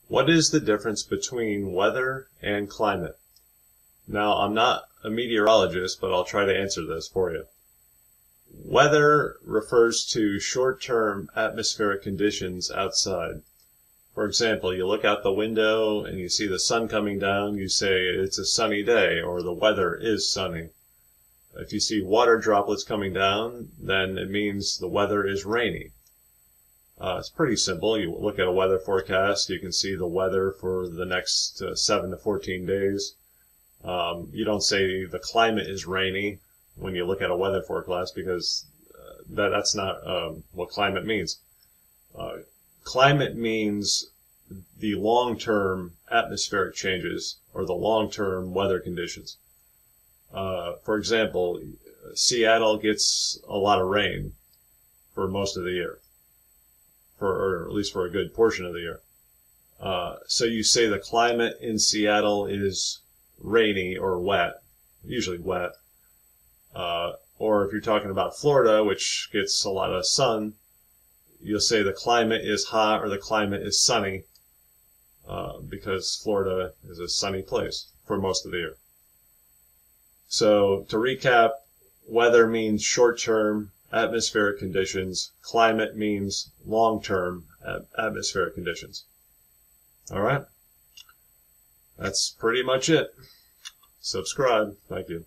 What is the difference between weather and climate? Now, I'm not a meteorologist, but I'll try to answer this for you. Weather refers to short-term atmospheric conditions outside. For example, you look out the window and you see the sun coming down, you say it's a sunny day or the weather is sunny. If you see water droplets coming down, then it means the weather is rainy. It's pretty simple. You look at a weather forecast, you can see the weather for the next 7 to 14 days. You don't say the climate is rainy when you look at a weather forecast because that's not what climate means. Climate means the long-term atmospheric changes or the long-term weather conditions. For example, Seattle gets a lot of rain for most of the year, or at least for a good portion of the year. So you say the climate in Seattle is rainy or wet, usually wet. Or if you're talking about Florida, which gets a lot of sun, you'll say the climate is hot or the climate is sunny, because Florida is a sunny place for most of the year. So to recap, weather means short-term atmospheric conditions. Climate means long-term atmospheric conditions. All right. That's pretty much it. Subscribe. Thank you.